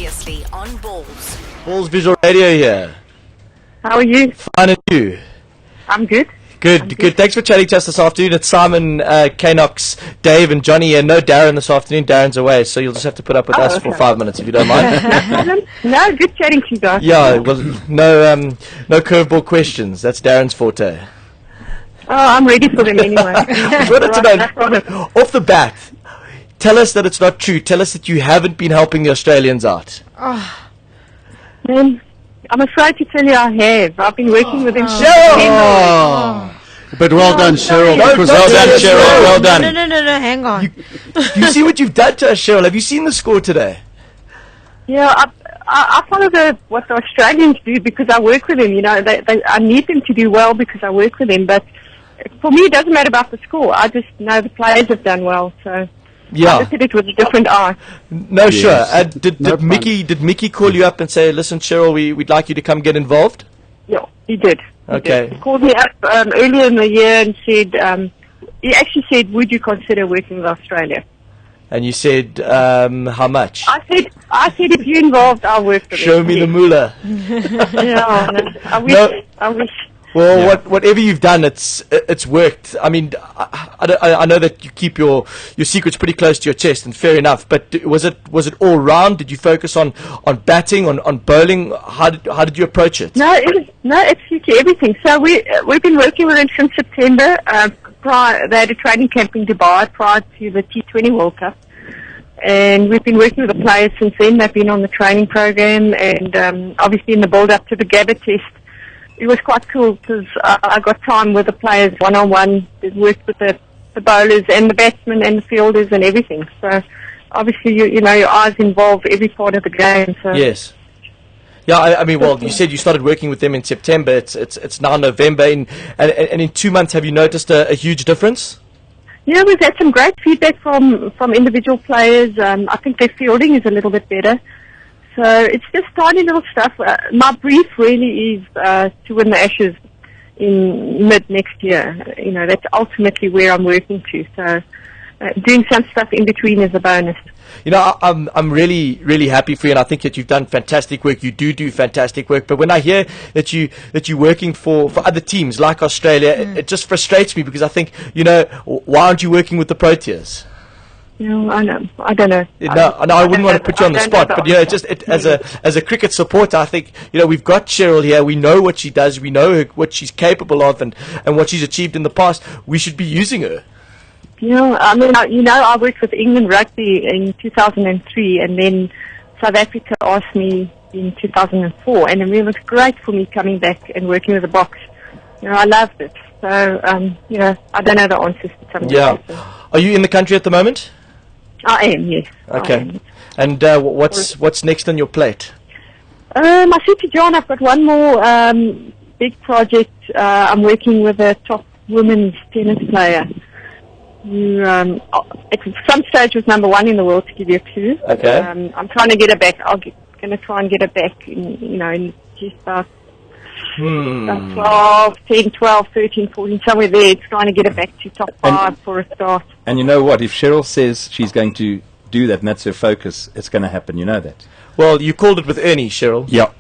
Previously on Ballz. Ballz Visual Radio here. How are you? Fine, and you? I'm good. Good. Thanks for chatting to us this afternoon. It's Simon, Knox, Dave and Johnny here. No Darren this afternoon. Darren's away, so you'll just have to put up with us for 5 minutes if you don't mind. No problem. No, good chatting to you guys. Yeah, well, no curveball questions. That's Darren's forte. Oh, I'm ready for them anyway. Wanted to know, off the bat, tell us that it's not true. Tell us that you haven't been helping the Australians out. Man, I'm afraid to tell you I have. I've been working with them since Sherylle! But well done, Sherylle. No, Because well done, Sherylle. Well done. No, hang on. You see what you've done to us, Sherylle? Have you seen the score today? Yeah, I follow what the Australians do because I work with them. You know, I need them to do well because I work with them. But for me, it doesn't matter about the score. I just know the players have done well. So Yeah. I look at it with a different eye. No, Yes. sure. Did No fun. Mickey call you up and say, listen, Sherylle, we'd like you to come get involved? Yeah, he did. He Okay. did. He called me up earlier in the year and said, he actually said, would you consider working with Australia? And you said, how much? I said, if you're involved, I'll work for Show them. me the moolah. Yeah, no, No. I wish. Well, whatever you've done, it's worked. I mean, I know that you keep your secrets pretty close to your chest, and fair enough. But was it all round? Did you focus on batting, on bowling? How did you approach it? No, absolutely everything. So we've been working with them since September. They had a training camp in Dubai prior to the T20 World Cup. And we've been working with the players since then. They've been on the training program and obviously in the build-up to the Gabba test. It was quite cool because I got time with the players one-on-one. Worked with the bowlers and the batsmen and the fielders and everything. So obviously, you know, your eyes involve every part of the game. So. Yes. Yeah, I mean, well, you said you started working with them in September. It's now November, and in 2 months, have you noticed a huge difference? Yeah, we've had some great feedback from individual players. I think their fielding is a little bit better. So it's just tiny little stuff. My brief really is to win the Ashes in mid next year. You know, that's ultimately where I'm working to. So doing some stuff in between is a bonus. You know, I'm really, really happy for you, and I think that you've done fantastic work. You do fantastic work. But when I hear that you're working for other teams like Australia, it just frustrates me because I think, you know, why aren't you working with the Proteas? No, I know. I don't know. No, I wouldn't want to put you on the spot, but you know, as a cricket supporter, I think, you know, we've got Sherylle here. We know what she does. We know what she's capable of, and what she's achieved in the past. We should be using her. You know, I mean, I worked with England Rugby in 2003, and then South Africa asked me in 2004, and it was great for me coming back and working with the box. You know, I loved it. So, you know, I don't know the answers to some of Yeah. the questions. Are you in the country at the moment? I am, yes. Okay. I am. And what's next on your plate? I said to John, I've got one more big project. I'm working with a top women's tennis player who at some stage was number 1 in the world, to give you a clue. Okay. I'm trying to get her back. I'm going to try and get her back in just about 12, 10, 12, 13, 14, somewhere there. It's trying to get her back to top 5 for a start. And you know what? If Sherylle says she's going to do that and that's her focus, it's going to happen. You know that. Well, you called it with Ernie, Sherylle. Yeah.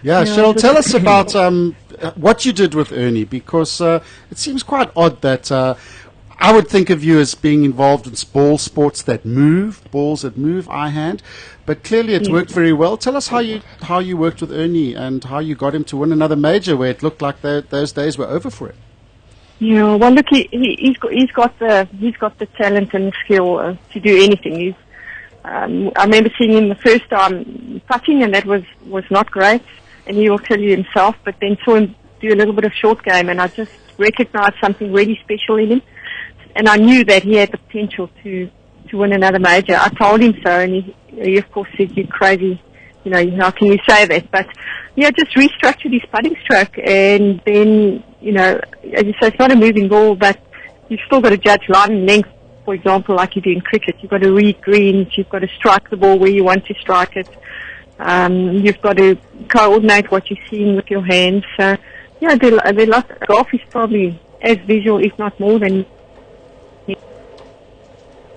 Yeah, Sherylle, tell us about what you did with Ernie, because it seems quite odd that I would think of you as being involved in ball sports that move, balls that move, eye-hand, but clearly it's worked very well. Tell us how you worked with Ernie and how you got him to win another major where it looked like those days were over for him. Yeah, well, look, he's got the talent and the skill to do anything. I remember seeing him the first time putting, and that was not great, and he will tell you himself. But then saw him do a little bit of short game, and I just recognised something really special in him, and I knew that he had the potential to win another major. I told him so, and he of course said, "You're crazy. You know, how can you say that?" But yeah, just restructured his putting stroke, and then, you know, as you say, it's not a moving ball, but you've still got to judge line and length, for example, like you do in cricket. You've got to read greens, you've got to strike the ball where you want to strike it, you've got to coordinate what you're seeing with your hands. So, yeah, golf is probably as visual, if not more than...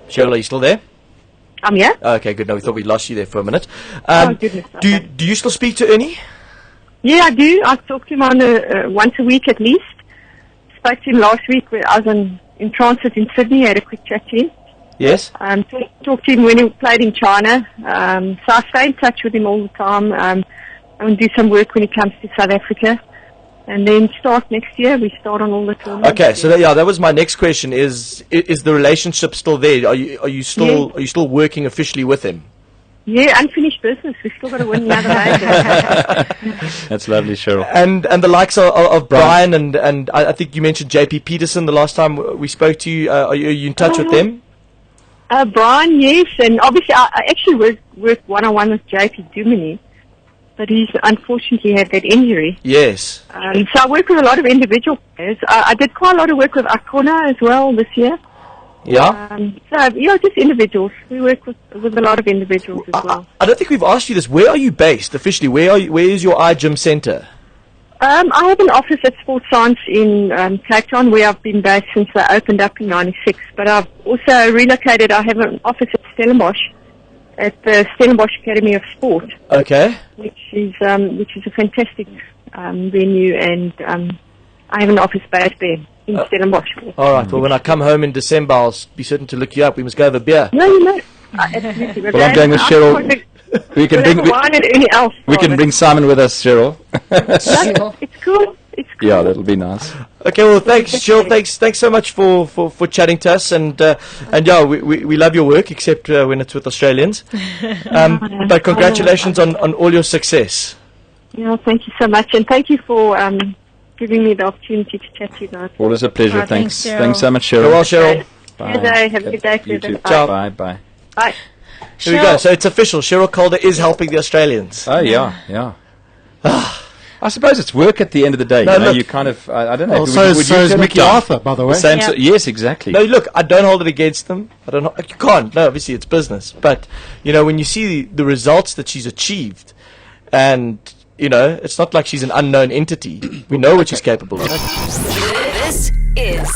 Sherylle, are you still there? I'm here. Okay, good. No, we thought we lost you there for a minute. Goodness. Do Okay. you still speak to Ernie? Yeah, I do. I talk to him on once a week at least. Spoke to him last week where I was in transit in Sydney. I had a quick chat to him. Yes. Talked to him when he played in China. So I stay in touch with him all the time. And do some work when he comes to South Africa. And then start next year. We start on all the tournaments. Okay, so that was my next question. Is the relationship still there? Are you still working officially with him? Yeah, unfinished business. We've still got to win another major. That's lovely, Sherylle. And the likes of Brian and I think you mentioned JP Peterson the last time we spoke to you. Are you in touch with them? Brian, yes, and obviously I actually work one-on-one with JP Dumini, but he's unfortunately had that injury. Yes. So I work with a lot of individual players. I did quite a lot of work with Akona as well this year. Yeah. Just individuals. We work with a lot of individuals as well. I don't think we've asked you this. Where are you based officially? Where is your iGym Centre? I have an office at Sports Science in Cape Town, where I've been based since they opened up in '96. But I've also relocated. I have an office at Stellenbosch, at the Stellenbosch Academy of Sport. Okay. Which is a fantastic venue, and I have an office based there in Stellenbosch. All right. Well, when I come home in December, I'll be certain to look you up. We must go have a beer. No. Absolutely. Well, I'm going with Sherylle. We can bring Simon with us, Sherylle. It's cool. Yeah, that'll be nice. Okay, well, thanks, Sherylle. Thanks so much for chatting to us, and yeah, we love your work, except when it's with Australians. But congratulations on all your success. Yeah, thank you so much, and thank you for giving me the opportunity to chat to you guys. Always a pleasure. Thanks so much, Sherylle. Go well, Sherylle. Bye. Good day. Have a good day. You too. Ciao. Bye. Bye. Here we go. So it's official. Sherylle Calder is helping the Australians. Oh, yeah. I suppose it's work at the end of the day. You kind of, I don't know. Well, so is Mickey Arthur, by the way. Yes, exactly. No, look, I don't hold it against them. You can't. No, obviously it's business. But, when you see the results that she's achieved, and, it's not like she's an unknown entity. We know what she's capable of. This is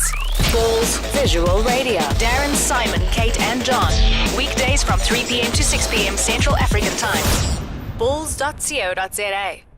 Ballz Visual Radio. Darren, Simon, Kate and John. Weekdays from 3 p.m. to 6 p.m. Central African Time. Ballz.co.za